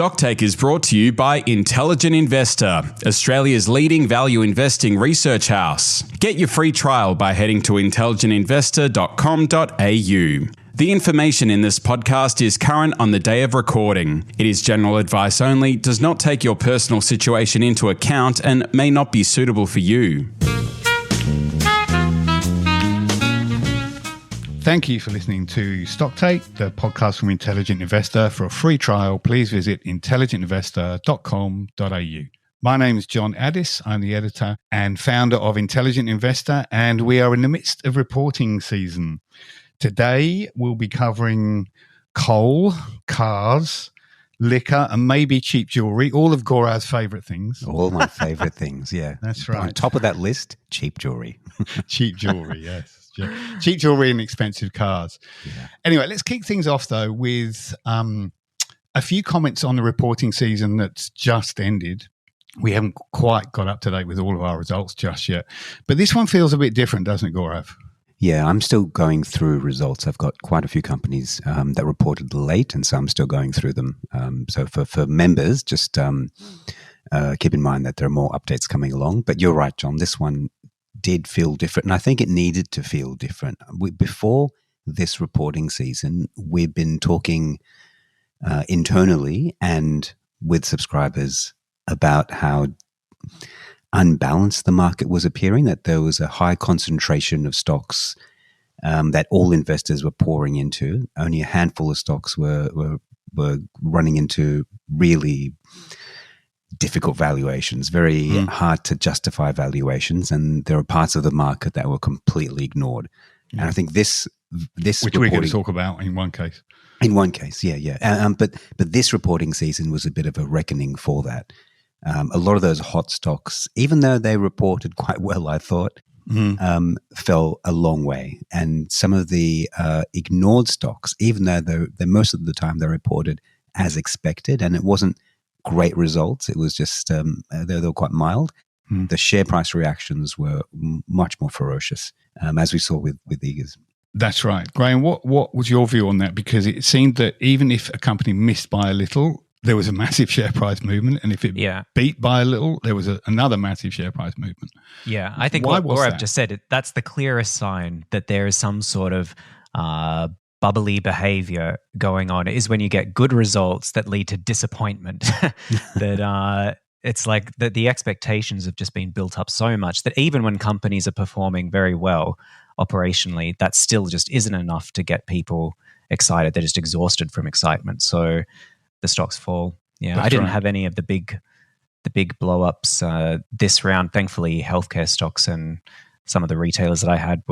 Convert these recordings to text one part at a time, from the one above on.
Stocktake is brought to you by Intelligent Investor, Australia's leading value investing research house. Get your free trial by heading to intelligentinvestor.com.au. The information in this podcast is current on the day of recording. It is general advice only, does not take your personal situation into account, and may not be suitable for you. Thank you for listening to Stocktake, the podcast from Intelligent Investor. For a free trial, please visit intelligentinvestor.com.au. My name is John Addis. I'm the editor and founder of Intelligent Investor, and we are in the midst of reporting season. Today, we'll be covering coal, cars, liquor, and maybe cheap jewellery, all of Gaurav's favourite things. All my favourite things, yeah. That's right. On top of that list, cheap jewellery. Cheap jewellery, yes. Cheap jewellery and expensive cars. Yeah. Anyway, let's kick things off, though, with a few comments on the reporting season that's just ended. We haven't quite got up to date with all of our results just yet. But this one feels a bit different, doesn't it, Gaurav? Yeah, I'm still going through results. I've got quite a few companies that reported late, and so I'm still going through them. So for members, just keep in mind that there are more updates coming along. But you're right, John, this one did feel different, and I think it needed to feel different. Before this reporting season, we've been talking internally and with subscribers about how unbalanced the market was appearing, that there was a high concentration of stocks that all investors were pouring into. Only a handful of stocks were running into really difficult valuations, very hard to justify valuations, and there are parts of the market that were completely ignored. And I think this which we're going to talk about in one case. In one case, yeah. But this reporting season was a bit of a reckoning for that. A lot of those hot stocks, even though they reported quite well, I thought, fell a long way. And some of the ignored stocks, even though they most of the time they reported as expected, and it wasn't great results, it was just they were quite mild. The share price reactions were much more ferocious, as we saw with Eagers. That's right. Graham, what was your view on that? Because it seemed that even if a company missed by a little, there was a massive share price movement, and if it beat by a little, there was another massive share price movement. Yeah, I think what I've just said, that's the clearest sign that there is some sort of bubbly behavior going on, is when you get good results that lead to disappointment. That it's like that the expectations have just been built up so much that even when companies are performing very well operationally, that still just isn't enough to get people excited. They're just exhausted from excitement. So the stocks fall. Yeah, that's I didn't have any of the big blow ups this round. Thankfully, healthcare stocks and some of the retailers that I had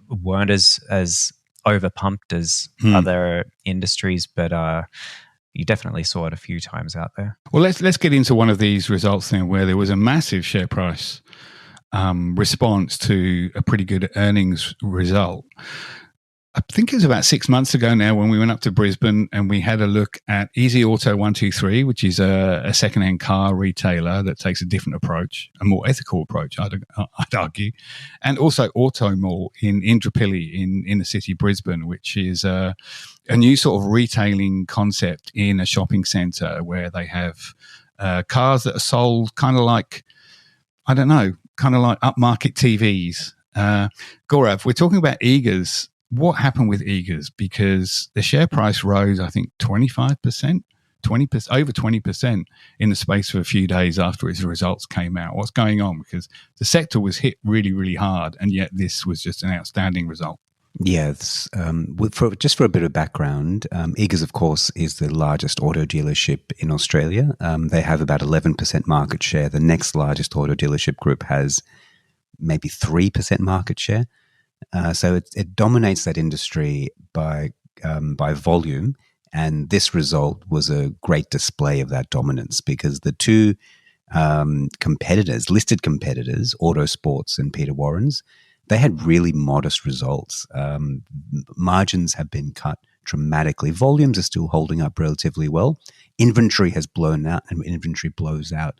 weren't as overpumped as other industries, but you definitely saw it a few times out there. Well, let's get into one of these results then, where there was a massive share price response to a pretty good earnings result. I think it was about 6 months ago now when we went up to Brisbane and we had a look at Easy Auto 123, which is a second-hand car retailer that takes a different approach, a more ethical approach, I'd argue, and also Auto Mall in Indooroopilly in inner city Brisbane, which is a new sort of retailing concept in a shopping centre where they have cars that are sold kind of like upmarket TVs. Gaurav, we're talking about Eagers. What happened with Eagers? Because the share price rose, I think, 25%, over 20% in the space of a few days after its results came out. What's going on? Because the sector was hit really, really hard, and yet this was just an outstanding result. Yes. Just for a bit of background, Eagers, of course, is the largest auto dealership in Australia. They have about 11% market share. The next largest auto dealership group has maybe 3% market share. So it dominates that industry by volume, and this result was a great display of that dominance because the two listed competitors, Autosports and Peter Warren's, they had really modest results. Margins have been cut dramatically. Volumes are still holding up relatively well. Inventory has blown out, and when inventory blows out,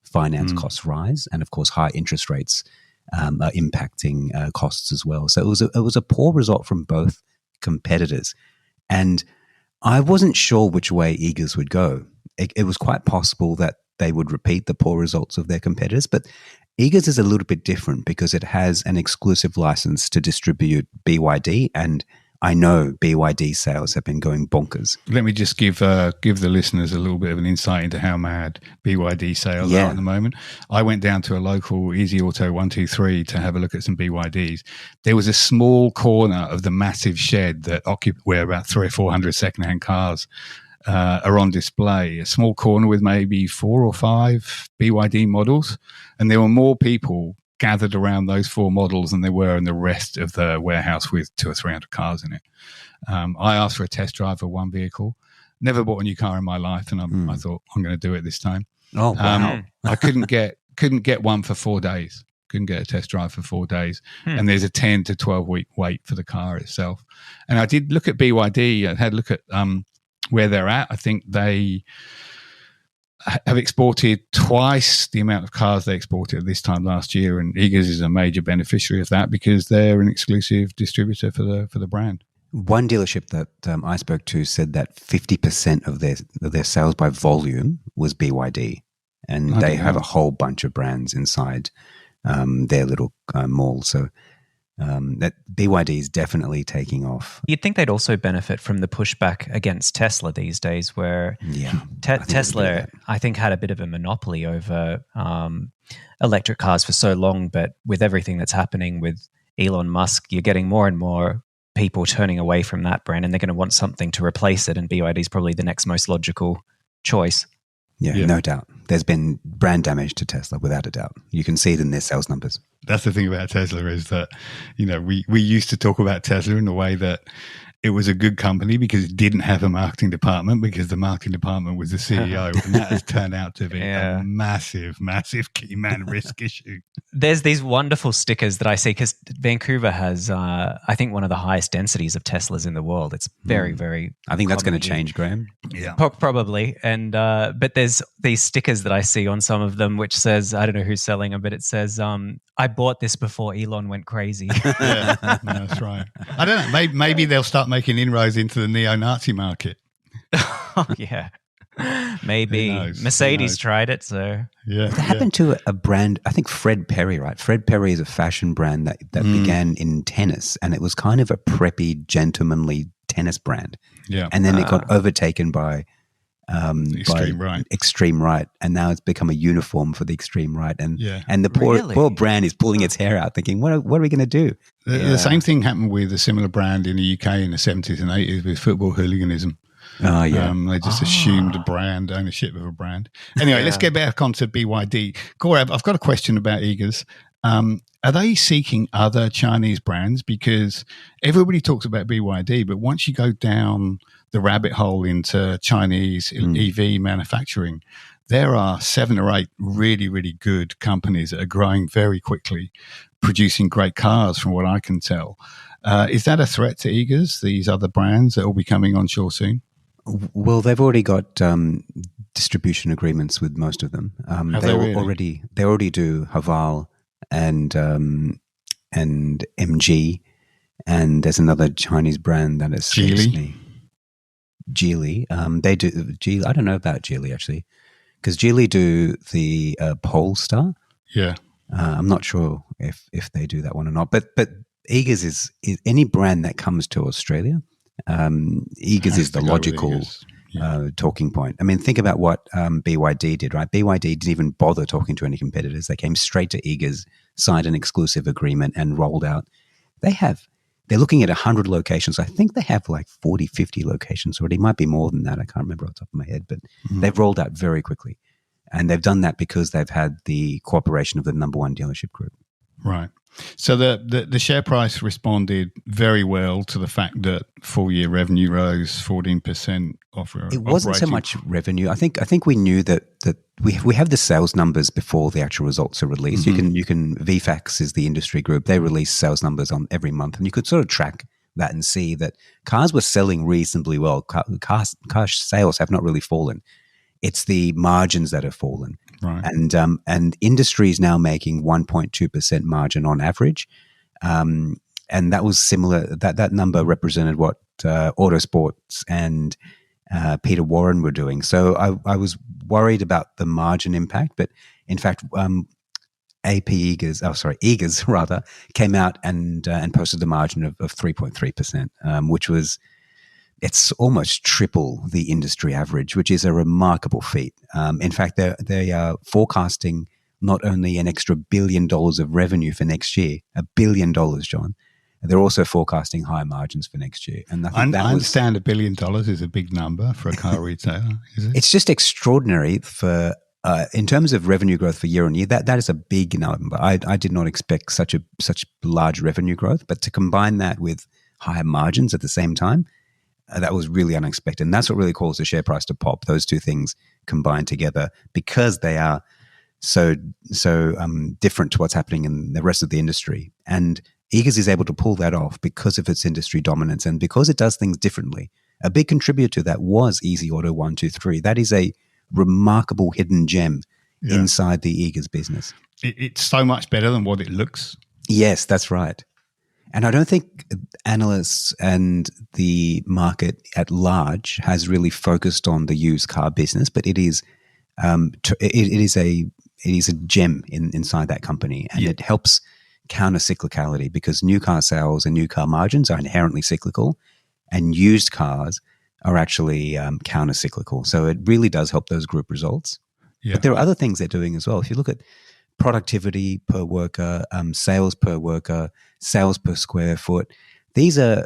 finance costs rise, and of course, high interest rates are impacting costs as well. So it was a poor result from both competitors. And I wasn't sure which way Eagers would go. It was quite possible that they would repeat the poor results of their competitors, but Eagers is a little bit different because it has an exclusive license to distribute BYD, and I know BYD sales have been going bonkers. Let me just give the listeners a little bit of an insight into how mad BYD sales are at the moment. I went down to a local Easy Auto 123 to have a look at some BYDs. There was a small corner of the massive shed that where about 300 or 400 secondhand cars are on display. A small corner with maybe 4 or 5 BYD models, and there were more people gathered around those 4 models than there were in the rest of the warehouse with 200 or 300 cars in it. I asked for a test drive of one vehicle. Never bought a new car in my life, and I thought I'm going to do it this time. Oh wow! I couldn't get one for 4 days. Couldn't get a test drive for 4 days, and there's a 10 to 12 week wait for the car itself. And I did look at BYD. I had a look at where they're at. I think they have exported twice the amount of cars they exported this time last year, and Eagers is a major beneficiary of that because they're an exclusive distributor for the brand. One dealership that I spoke to said that 50% of their sales by volume was BYD, and they have a whole bunch of brands inside their little mall. So that BYD is definitely taking off. You'd think they'd also benefit from the pushback against Tesla these days, where Tesla, I think, had a bit of a monopoly over electric cars for so long. But with everything that's happening with Elon Musk, you're getting more and more people turning away from that brand, and they're going to want something to replace it. And BYD is probably the next most logical choice. Yeah, no doubt. There's been brand damage to Tesla, without a doubt. You can see it in their sales numbers. That's the thing about Tesla is that, we used to talk about Tesla in the way that it was a good company because it didn't have a marketing department, because the marketing department was the CEO, and that has turned out to be a massive, massive key man risk issue. There's these wonderful stickers that I see because Vancouver has, I think, one of the highest densities of Teslas in the world. It's very, very. I think that's going to change, Graham. Yeah, probably. And but there's these stickers that I see on some of them, which says, I don't know who's selling them, but it says, "I bought this before Elon went crazy." Yeah, that's right. I don't know. Maybe they'll start making inroads into the neo-Nazi market. Yeah. Maybe. Mercedes tried it, so. Yeah. It happened to a brand, I think Fred Perry, right? Fred Perry is a fashion brand that began in tennis, and it was kind of a preppy, gentlemanly tennis brand. Yeah. And then it got overtaken by extreme right, and now it's become a uniform for the extreme right, and the poor brand is pulling its hair out, thinking, what are we going to do? The same thing happened with a similar brand in the UK in the 70s and 80s with football hooliganism. Oh yeah, they just assumed ownership of a brand. Anyway, let's get back onto BYD. Gaurav, I've got a question about Eagers. Are they seeking other Chinese brands? Because everybody talks about BYD, but once you go down the rabbit hole into Chinese EV manufacturing, there are 7 or 8 really, really good companies that are growing very quickly, producing great cars from what I can tell. Is that a threat to Eagers, these other brands that will be coming onshore soon? Well, they've already got distribution agreements with most of them. They already do Haval and MG, and there's another Chinese brand that is Geely. They do Geely. I don't know about Geely actually, because Geely do the Polestar. Yeah, I'm not sure if they do that one or not. But Eagers is any brand that comes to Australia. Eagers is the logical talking point. I mean, think about what BYD did, right? BYD didn't even bother talking to any competitors. They came straight to Eagers, signed an exclusive agreement, and rolled out. They're looking at 100 locations. I think they have like 40, 50 locations already. It might be more than that. I can't remember off the top of my head, but they've rolled out very quickly. And they've done that because they've had the cooperation of the number one dealership group. Right. So the share price responded very well to the fact that full year revenue rose 14% It wasn't so much revenue. I think we knew that we have the sales numbers before the actual results are released. You can VFAX is the industry group. They release sales numbers on every month, and you could sort of track that and see that cars were selling reasonably well. Car sales have not really fallen. It's the margins that have fallen. Right. And industry is now making 1.2% margin on average. And that was similar. That number represented what Autosports and Peter Warren were doing. So I was worried about the margin impact, but in fact, Eagers rather, came out and posted a margin of 3.3%, which was, it's almost triple the industry average, which is a remarkable feat. In fact, they are forecasting not only an extra $1 billion of revenue for next year, $1 billion, John. They're also forecasting higher margins for next year. And I understand $1 billion is a big number for a car retailer, is it? It's just extraordinary for, in terms of revenue growth for year on year, that is a big number. I did not expect such large revenue growth, but to combine that with higher margins at the same time, that was really unexpected. And that's what really caused the share price to pop. Those two things combined together, because they are so different to what's happening in the rest of the industry. And Eagers is able to pull that off because of its industry dominance and because it does things differently. A big contributor to that was Easy Auto 123. That is a remarkable hidden gem inside the Eagers business. It's so much better than what it looks. Yes, that's right. And I don't think analysts and the market at large has really focused on the used car business, but it is a gem inside that company, and it helps counter cyclicality, because new car sales and new car margins are inherently cyclical, and used cars are actually counter cyclical. So it really does help those group results. Yeah. But there are other things they're doing as well. If you look at productivity per worker, sales per worker, sales per square foot, these are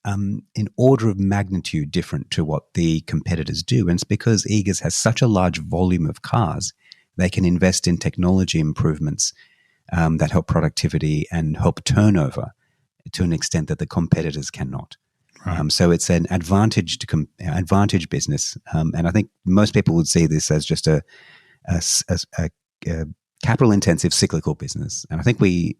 in order of magnitude different to what the competitors do. And it's because Eagers has such a large volume of cars, they can invest in technology improvements that help productivity and help turnover to an extent that the competitors cannot. Right. So it's an advantage business, and I think most people would see this as just a capital-intensive cyclical business. And I think we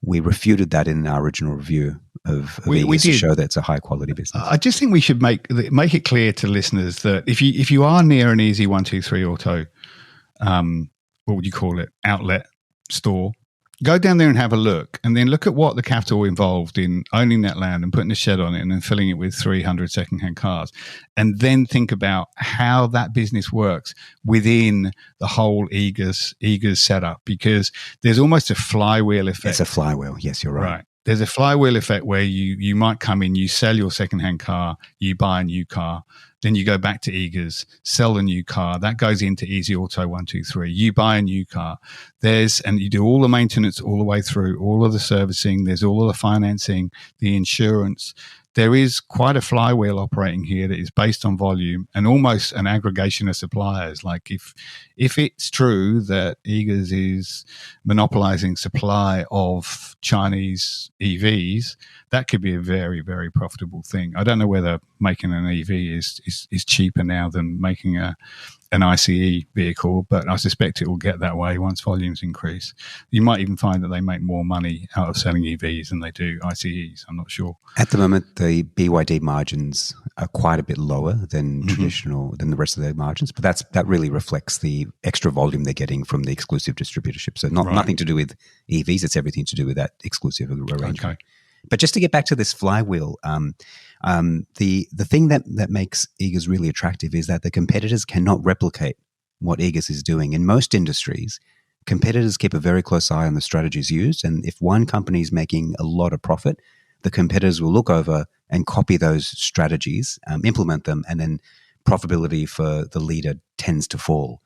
refuted that in our original review of Eagers to show that it's a high-quality business. I just think we should make it clear to listeners that if you are near an Easy 123 Auto, what would you call it, outlet store, go down there and have a look, and then look at what the capital involved in owning that land and putting a shed on it and then filling it with 300 secondhand cars, and then think about how that business works within the whole Eagers setup, because there's almost a flywheel effect. It's a flywheel. Yes, you're right. There's a flywheel effect where you might come in, you sell your secondhand car, you buy a new car, then you go back to Eagers, sell the new car. That goes into Easy Auto 123. You buy a new car. And you do all the maintenance all the way through, all of the servicing. There's all of the financing, the insurance. There is quite a flywheel operating here that is based on volume and almost an aggregation of suppliers. Like if it's true that Eagers is monopolizing supply of Chinese EVs, that could be a very, very profitable thing. I don't know whether making an EV is cheaper now than making an ICE vehicle, but I suspect it will get that way once volumes increase. You might even find that they make more money out of selling EVs than they do ICEs. I'm not sure. At the moment, the BYD margins are quite a bit lower than than the rest of their margins, but that really reflects the extra volume they're getting from the exclusive distributorship. So nothing to do with EVs, it's everything to do with that exclusive arrangement. Okay. But just to get back to this flywheel, the thing that makes Eagers really attractive is that the competitors cannot replicate what Eagers is doing. In most industries, competitors keep a very close eye on the strategies used, and if one company is making a lot of profit, the competitors will look over and copy those strategies, implement them, and then profitability for the leader tends to fall.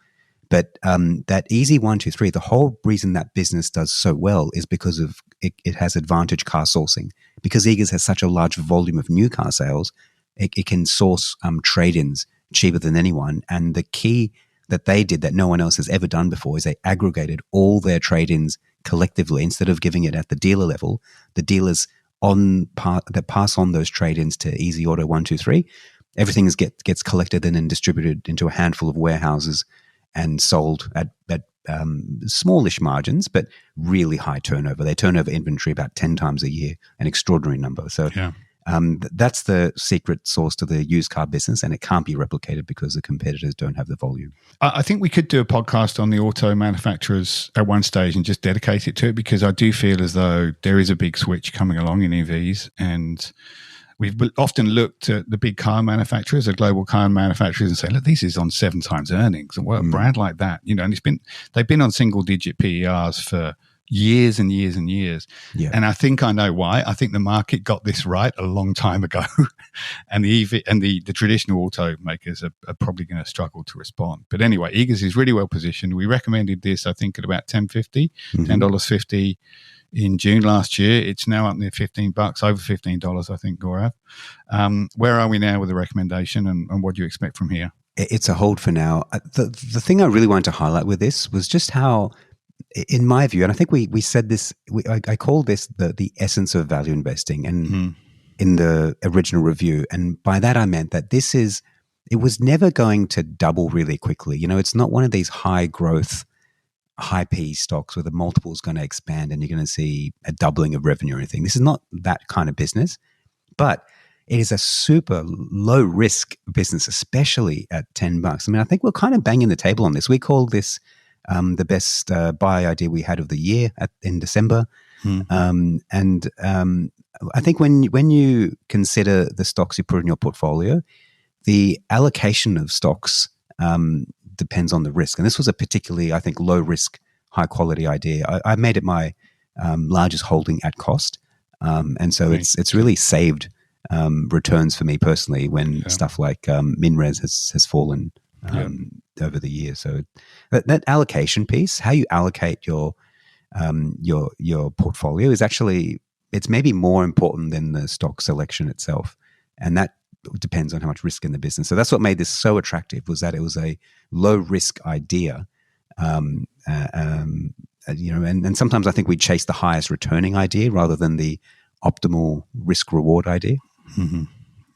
But that Easy 123, the whole reason that business does so well is because of it has advantage car sourcing. Because Eagers has such a large volume of new car sales, it can source trade-ins cheaper than anyone. And the key that they did that no one else has ever done before is they aggregated all their trade-ins collectively. Instead of giving it at the dealer level, the dealers that pass on those trade-ins to Easy Auto 123, everything gets collected and then distributed into a handful of warehouses and sold at smallish margins, but really high turnover. They turn over inventory about 10 times a year, an extraordinary number. So that's the secret sauce to the used car business, and it can't be replicated because the competitors don't have the volume. I think we could do a podcast on the auto manufacturers at one stage and just dedicate it to it, because I do feel as though there is a big switch coming along in EVs, and we've often looked at the big car manufacturers, the global car manufacturers, and say, look, this is on 7 times earnings. And what a brand like that, and they've been on single-digit PERs for years and years and years. Yeah. And I think I know why. I think the market got this right a long time ago. And the EV and the traditional automakers are probably going to struggle to respond. But anyway, Eagers is really well positioned. We recommended this, I think, at about $10.50 in June last year. It's now up near $15, over $15, I think, Gaurav. Where are we now with the recommendation, and what do you expect from here? It's a hold for now. The thing I really wanted to highlight with this was just how, in my view, and I think we said this, I called this the essence of value investing, and in the original review. And by that I meant that it was never going to double really quickly. It's not one of these high growth, high PE stocks where the multiple is going to expand and you're going to see a doubling of revenue or anything. This is not that kind of business, but it is a super low risk business, especially at $10. I mean, I think we're kind of banging the table on this. We called this the best buy idea we had of the year in December. I think when you consider the stocks you put in your portfolio, the allocation of stocks depends on the risk. And this was a particularly, I think, low risk, high quality idea. I made it my largest holding at cost. And so it's really saved returns for me personally when stuff like MinRes has fallen over the years. So that allocation piece, how you allocate your portfolio is actually, it's maybe more important than the stock selection itself. And that depends on how much risk in the business. So that's what made this so attractive, was that it was a low risk idea. And sometimes I think we chase the highest returning idea rather than the optimal risk reward idea.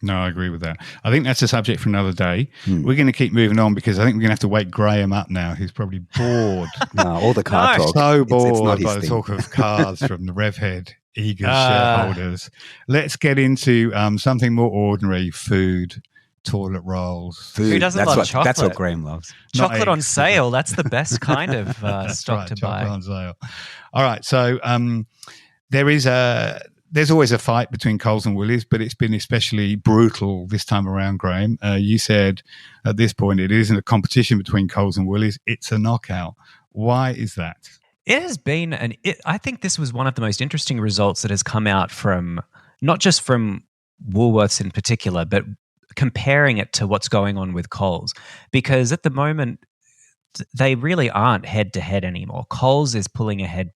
No, I agree with that. I think that's a subject for another day. We're going to keep moving on because I think we're going to have to wake Graham up now, who's probably bored. All the car talk. So bored by the talk of cars from the Revhead Eagers shareholders. Let's get into something more ordinary: food, toilet rolls. Food. Who doesn't love chocolate? That's what Graham loves. Chocolate on sale. That's the best kind of stock to buy. Chocolate on sale. All right. So there's always a fight between Coles and Woolies, but it's been especially brutal this time around, Graham. You said at this point it isn't a competition between Coles and Woolies, it's a knockout. Why is that? It has been, I think this was one of the most interesting results that has come out from, not just from Woolworths in particular, but comparing it to what's going on with Coles. Because at the moment, they really aren't head-to-head anymore. Coles is pulling ahead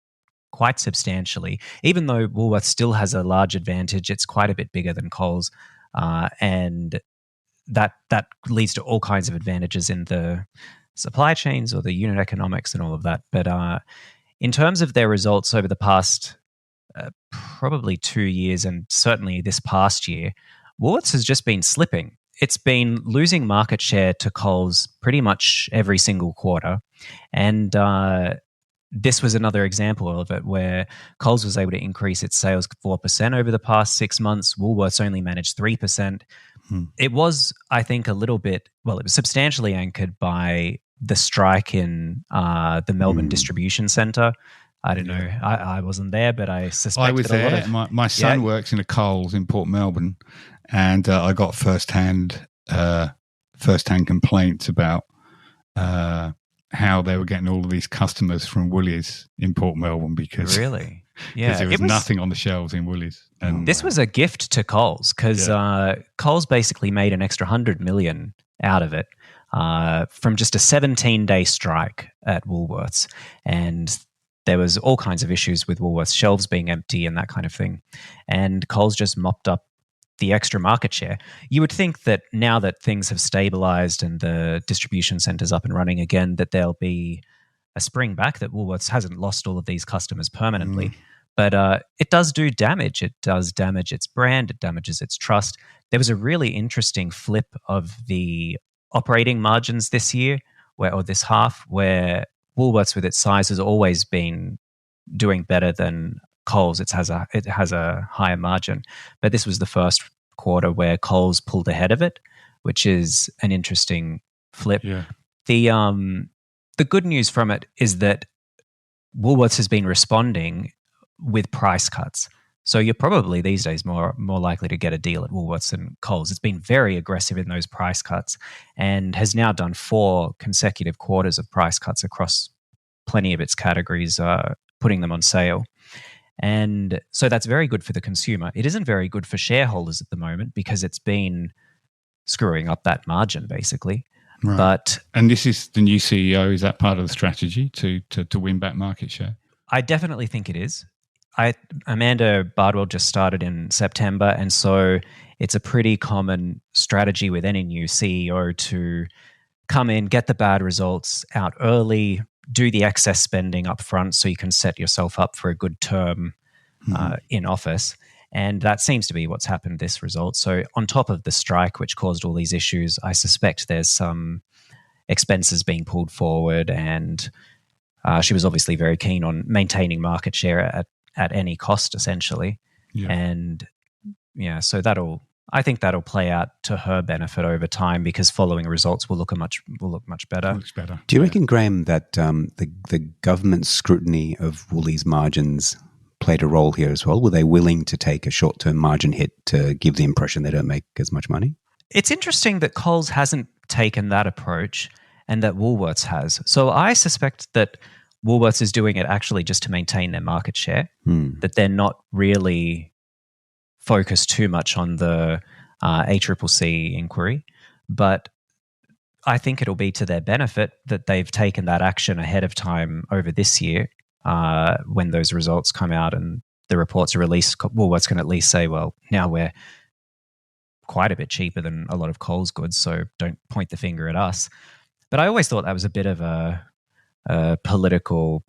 quite substantially. Even though Woolworths still has a large advantage, it's quite a bit bigger than Coles, and that leads to all kinds of advantages in the supply chains or the unit economics and all of that. But in terms of their results over the past probably 2 years and certainly this past year, Woolworths has just been slipping. It's been losing market share to Coles pretty much every single quarter, and this was another example of it, where Coles was able to increase its sales 4% over the past 6 months. Woolworths only managed 3%. It was, I think, it was substantially anchored by the strike in the Melbourne distribution centre. I don't know. I wasn't there, but I suspect I was there. My son works in a Coles in Port Melbourne, and I got first-hand complaints about how they were getting all of these customers from Woolies in Port Melbourne because there was nothing on the shelves in Woolies. And this was a gift to Coles because Coles basically made an extra 100 million out of it from just a 17-day strike at Woolworths. And there was all kinds of issues with Woolworths shelves being empty and that kind of thing. And Coles just mopped up the extra market share. You would think that now that things have stabilized and the distribution centers up and running again, that there'll be a spring back, that Woolworths hasn't lost all of these customers permanently. But it does do damage. It does damage its brand. It damages its trust. There was a really interesting flip of the operating margins this year, or this half, where Woolworths with its size has always been doing better than Coles. It has a higher margin, but this was the first quarter where Coles pulled ahead of it, which is an interesting flip. Yeah. The good news from it is that Woolworths has been responding with price cuts. So you're probably these days more likely to get a deal at Woolworths than Coles. It's been very aggressive in those price cuts and has now done 4 consecutive quarters of price cuts across plenty of its categories, putting them on sale. And so that's very good for the consumer. It isn't very good for shareholders at the moment because it's been screwing up that margin, basically. Right. And this is the new CEO. Is that part of the strategy to win back market share? I definitely think it is. Amanda Bardwell just started in September, and so it's a pretty common strategy with any new CEO to come in, get the bad results out early, do the excess spending up front so you can set yourself up for a good term in office. And that seems to be what's happened this result. So on top of the strike, which caused all these issues, I suspect there's some expenses being pulled forward, and she was obviously very keen on maintaining market share at any cost, essentially. Yeah. And so I think that'll play out to her benefit over time because following results will look much better. Looks better. Do you reckon, Graham, that the government's scrutiny of Woolies' margins played a role here as well? Were they willing to take a short-term margin hit to give the impression they don't make as much money? It's interesting that Coles hasn't taken that approach and that Woolworths has. So I suspect that Woolworths is doing it actually just to maintain their market share, that they're not really focused too much on the ACCC inquiry. But I think it'll be to their benefit that they've taken that action ahead of time over this year. When those results come out and the reports are released, Woolworths can at least say, well, now we're quite a bit cheaper than a lot of Coles goods, so don't point the finger at us. But I always thought that was a bit of a political,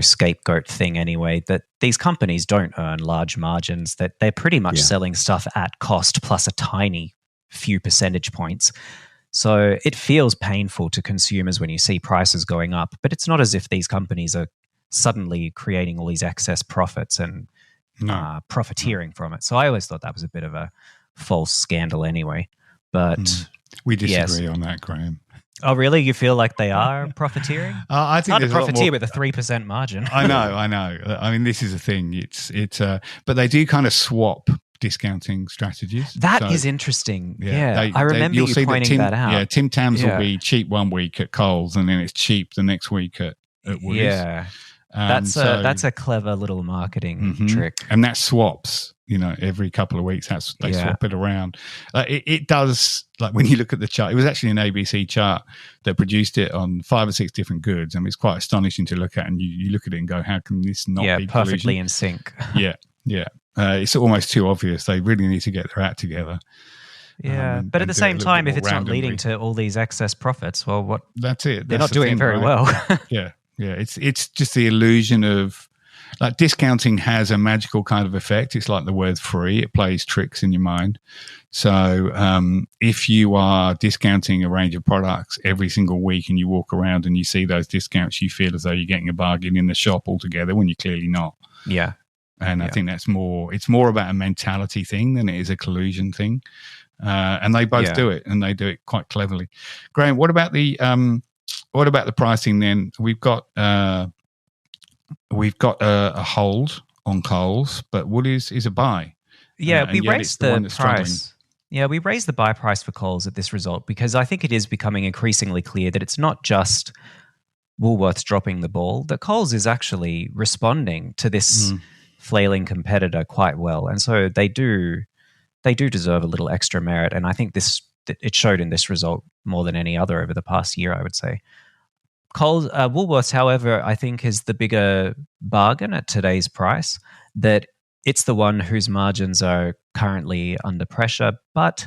scapegoat thing anyway, that these companies don't earn large margins, that they're pretty much selling stuff at cost plus a tiny few percentage points. So it feels painful to consumers when you see prices going up, but it's not as if these companies are suddenly creating all these excess profits and profiteering from it. So I always thought that was a bit of a false scandal anyway. But we disagree on that, Graham. Oh, really? You feel like they are profiteering? I think it's hard to profiteer with a 3% margin. I know. I mean, this is a thing. It's but they do kind of swap discounting strategies. That is interesting. Yeah. I remember you pointing that out. Yeah, Tim Tams will be cheap one week at Coles and then it's cheap the next week at Woolies. Yeah. That's a clever little marketing trick. And that swaps, every couple of weeks they swap it around. It does, like when you look at the chart, it was actually an ABC chart that produced it on 5 or 6 different goods. And it's quite astonishing to look at, and you look at it and go, how can this not be perfectly collusion? In sync. Yeah. It's almost too obvious. They really need to get their act together. Yeah, but at the same time, if it's not leading to all these excess profits, well, what? That's it. They're not doing it very well. Yeah. It's just the illusion of, like, discounting has a magical kind of effect. It's like the word free. It plays tricks in your mind. So if you are discounting a range of products every single week and you walk around and you see those discounts, you feel as though you're getting a bargain in the shop altogether when you're clearly not. Yeah. And I think it's more about a mentality thing than it is a collusion thing. And they both do it, and they do it quite cleverly. Graham, what about the pricing then? We've got a hold on Coles, but Woolies is a buy. Yeah, we raised the price. Yeah, we raised the buy price for Coles at this result because I think it is becoming increasingly clear that it's not just Woolworths dropping the ball, that Coles is actually responding to this flailing competitor quite well. And so they do deserve a little extra merit. And I think it showed in this result more than any other over the past year, I would say. Woolworths, however, I think is the bigger bargain at today's price, that it's the one whose margins are currently under pressure, but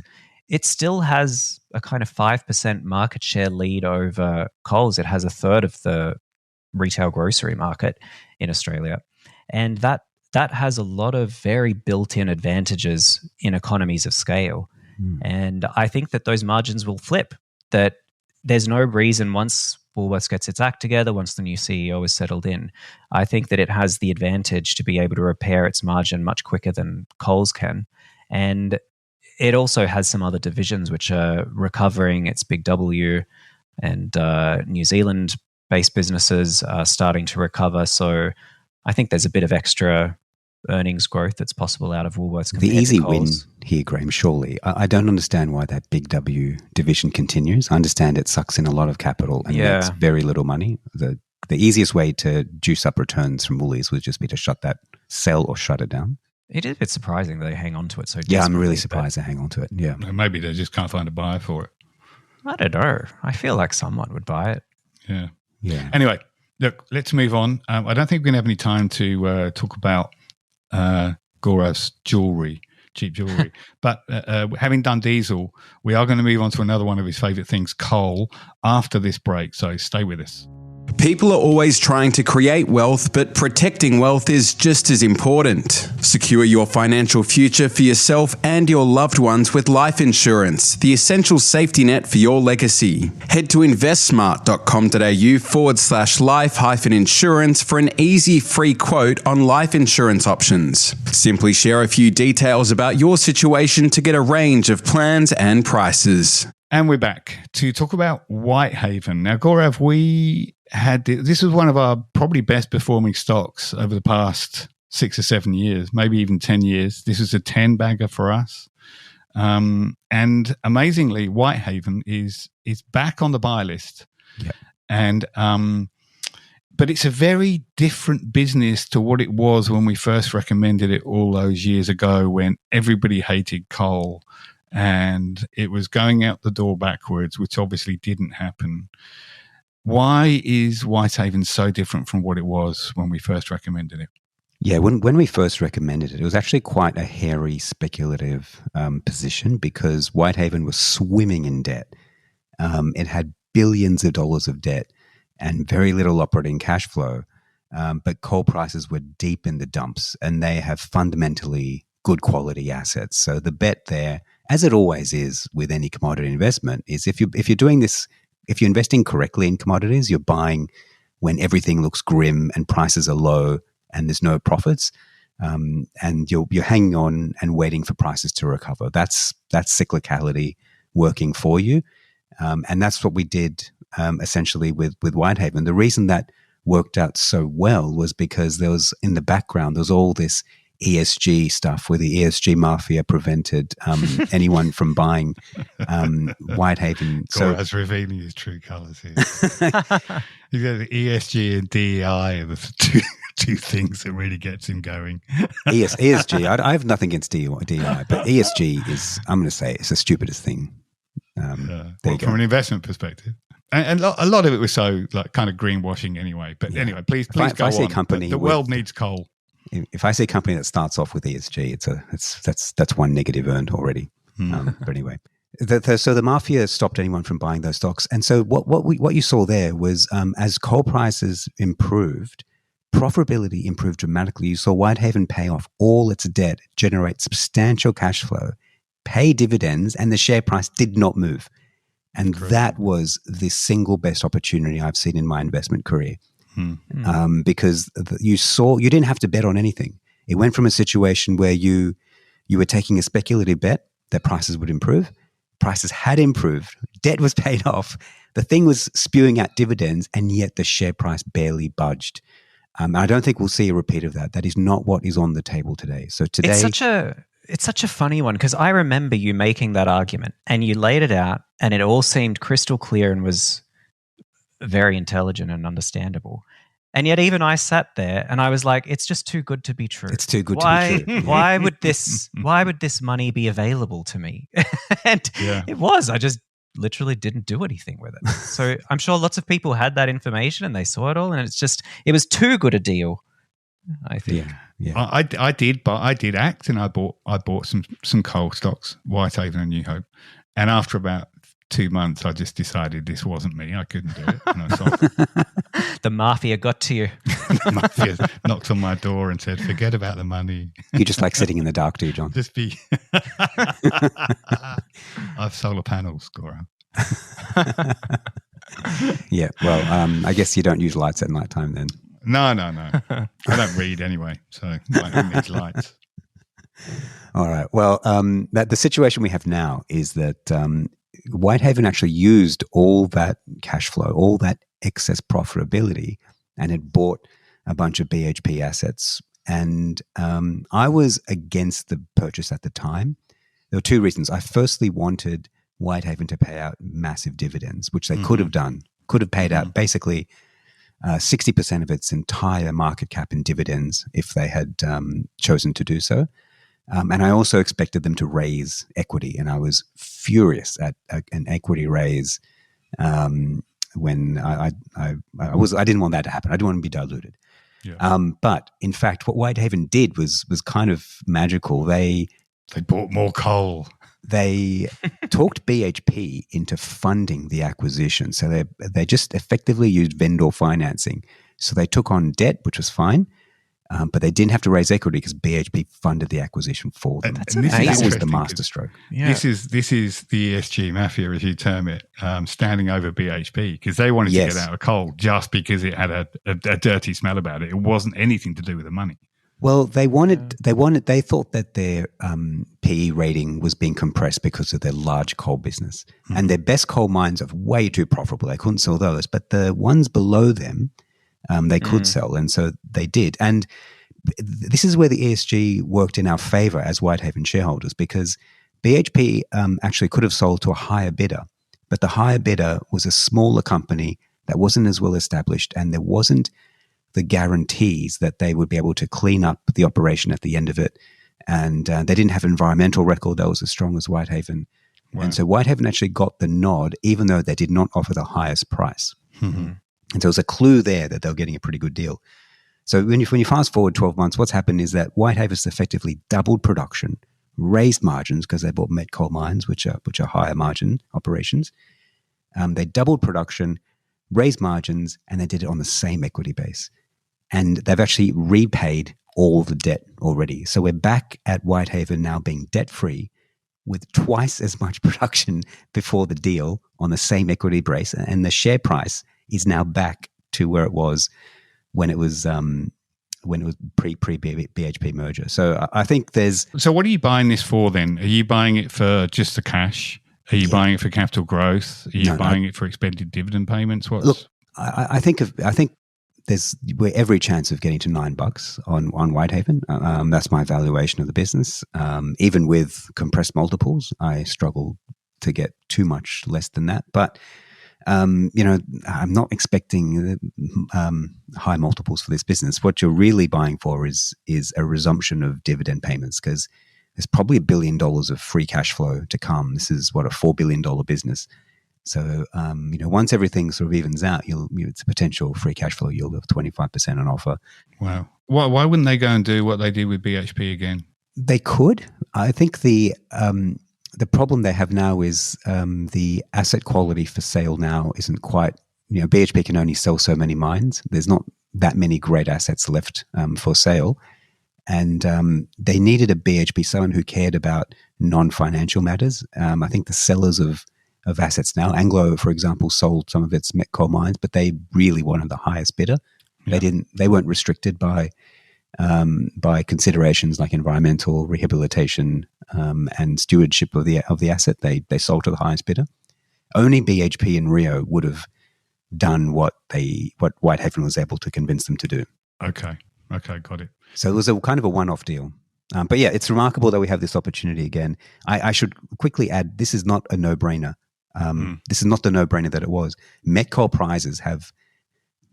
it still has a kind of 5% market share lead over Coles. It has a third of the retail grocery market in Australia. And that has a lot of very built-in advantages in economies of scale. And I think that those margins will flip, that there's no reason once Woolworths gets its act together, once the new CEO is settled in, I think that it has the advantage to be able to repair its margin much quicker than Coles can. And it also has some other divisions which are recovering. Its Big W and New Zealand-based businesses are starting to recover. So I think there's a bit of extra earnings growth that's possible out of Woolworths. The easy win here, Graham, surely. I don't understand why that Big W division continues. I understand it sucks in a lot of capital and makes very little money. The easiest way to juice up returns from Woolies would just be to sell or shut it down. It is a bit surprising they hang on to it so desperately. Yeah, I'm really surprised they hang on to it. Yeah. Maybe they just can't find a buyer for it. I don't know. I feel like someone would buy it. Yeah. Yeah. Anyway, look, let's move on. I don't think we're going to have any time to talk about Gaurav's cheap jewelry. But having done diesel, we are going to move on to another one of his favourite things, coal, after this break. So stay with us. People are always trying to create wealth, but protecting wealth is just as important. Secure your financial future for yourself and your loved ones with life insurance, the essential safety net for your legacy. Head to investsmart.com.au/life-insurance for an easy free quote on life insurance options. Simply share a few details about your situation to get a range of plans and prices. And we're back to talk about Whitehaven. Now, Gaurav, this was one of our probably best performing stocks over the past 6 or 7 years, maybe even 10 years. This was a 10-bagger for us. And amazingly, Whitehaven is back on the buy list. Yeah. And but it's a very different business to what it was when we first recommended it all those years ago, when everybody hated coal and it was going out the door backwards, which obviously didn't happen. Why is Whitehaven so different from what it was when we first recommended it? Yeah, when we first recommended it, it was actually quite a hairy speculative position because Whitehaven was swimming in debt. It had billions of dollars of debt and very little operating cash flow, but coal prices were deep in the dumps and they have fundamentally good quality assets. So the bet there, as it always is with any commodity investment, is if you're doing this, if you're investing correctly in commodities, you're buying when everything looks grim and prices are low and there's no profits, and you're hanging on and waiting for prices to recover. That's cyclicality working for you, and that's what we did essentially with Whitehaven. The reason that worked out so well was because there was in the background there was all this ESG stuff where the ESG mafia prevented anyone from buying Whitehaven. Gaurav's revealing his true colours here. You've got the ESG and DEI are the two things that really gets him going. ESG, I have nothing against DEI, but ESG is, I'm going to say, it's the stupidest thing. From an investment perspective. And a lot of it was so like kind of greenwashing anyway. But anyway, please go on. The world needs coal. If I see a company that starts off with ESG, that's one negative earned already. But anyway, so the mafia stopped anyone from buying those stocks, and so what you saw there was as coal prices improved, profitability improved dramatically. You saw Whitehaven pay off all its debt, generate substantial cash flow, pay dividends, and the share price did not move. And Incredible. That was the single best opportunity I've seen in my investment career. Because you didn't have to bet on anything. It went from a situation where you were taking a speculative bet that prices would improve. Prices had improved. Debt was paid off. The thing was spewing out dividends, and yet the share price barely budged. I don't think we'll see a repeat of that. That is not what is on the table today. So today, it's such a funny one because I remember you making that argument and you laid it out, and it all seemed crystal clear and was very intelligent and understandable. And yet even I sat there and I was like, it's just too good to be true. It's too good to be true. Why would this money be available to me? And it was. I just literally didn't do anything with it. So I'm sure lots of people had that information and they saw it all, and it was too good a deal, I think. Yeah. I did act, and I bought some coal stocks, Whitehaven and New Hope. And after about 2 months, I just decided this wasn't me. I couldn't do it. And I sold it. The mafia got to you. The mafia knocked on my door and said, forget about the money. You just like sitting in the dark, do you, John? Just be. I've solar panels, Gaurav. Yeah, well, I guess you don't use lights at night time then. No. I don't read anyway, so I don't need lights. All right. Well, the situation we have now is that Whitehaven actually used all that cash flow, all that excess profitability, and had bought a bunch of BHP assets And I was against the purchase at the time. There were two reasons. I firstly wanted Whitehaven to pay out massive dividends, which they could have done, could have paid out basically 60% of its entire market cap in dividends if they had chosen to do so. And I also expected them to raise equity, and I was furious at an equity raise when I didn't want that to happen. I didn't want to be diluted. Yeah. But in fact, what Whitehaven did was kind of magical. They bought more coal. They talked BHP into funding the acquisition. So they just effectively used vendor financing. So they took on debt, which was fine, but they didn't have to raise equity because BHP funded the acquisition for them. That's amazing. That was the masterstroke. Yeah. This is the ESG mafia, as you term it, standing over BHP because they wanted to get out of coal just because it had a dirty smell about it. It wasn't anything to do with the money. Well, they thought that their PE rating was being compressed because of their large coal business. And their best coal mines are way too profitable. They couldn't sell those. But the ones below them, they could sell. And so they did. And this is where the ESG worked in our favor as Whitehaven shareholders, because BHP actually could have sold to a higher bidder. But the higher bidder was a smaller company that wasn't as well established, and there wasn't the guarantees that they would be able to clean up the operation at the end of it. And they didn't have an environmental record that was as strong as Whitehaven. Wow. And so Whitehaven actually got the nod, even though they did not offer the highest price. And so it was a clue there that they were getting a pretty good deal. So when you fast forward 12 months, what's happened is that Whitehaven's effectively doubled production, raised margins because they bought met coal mines, which are higher margin operations. They doubled production, raised margins, and they did it on the same equity base. And they've actually repaid all the debt already. So we're back at Whitehaven now being debt-free with twice as much production before the deal on the same equity base. And the share price is now back to where it was when it was pre-BHP merger. So I think there's... So what are you buying this for then? Are you buying it for just the cash? Are you buying it for capital growth? Are you buying it for expected dividend payments? Look, I think we're every chance of getting to $9 on Whitehaven. That's my valuation of the business. Even with compressed multiples, I struggle to get too much less than that. But I'm not expecting high multiples for this business. What you're really buying for is a resumption of dividend payments, because there's probably $1 billion of free cash flow to come. This is a $4 billion business. So, once everything sort of evens out, it's a potential free cash flow yield of 25% on offer. Wow. Why wouldn't they go and do what they did with BHP again? They could. I think the problem they have now is the asset quality for sale now isn't quite, BHP can only sell so many mines. There's not that many great assets left for sale. And they needed a BHP, someone who cared about non-financial matters. I think the sellers of assets now, Anglo, for example, sold some of its met coal mines, but they really wanted the highest bidder. Yeah. They weren't restricted by considerations like environmental rehabilitation and stewardship of the asset. They sold to the highest bidder. Only BHP and Rio would have done what Whitehaven was able to convince them to do. Okay, got it. So it was a kind of a one-off deal. But yeah, it's remarkable that we have this opportunity again. I should quickly add, this is not a no-brainer. This is not the no-brainer that it was. Met coal prices have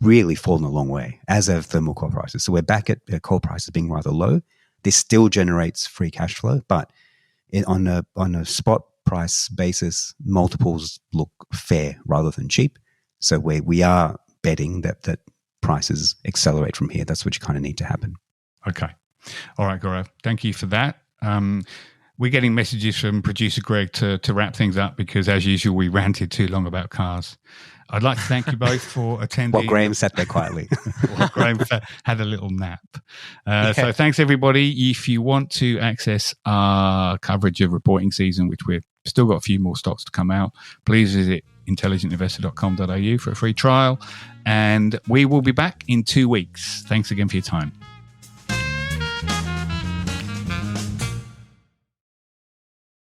really fallen a long way, as have thermal coal prices. So we're back at coal prices being rather low. This still generates free cash flow, but on a spot price basis, multiples look fair rather than cheap. So we are betting that prices accelerate from here. That's what you kind of need to happen. Okay. All right, Gaurav. Thank you for that. We're getting messages from producer Greg to wrap things up because, as usual, we ranted too long about cars. I'd like to thank you both for attending. Well, Graham sat there quietly. Graham had a little nap. So thanks, everybody. If you want to access our coverage of reporting season, which we've still got a few more stocks to come out, please visit intelligentinvestor.com.au for a free trial. And we will be back in 2 weeks. Thanks again for your time.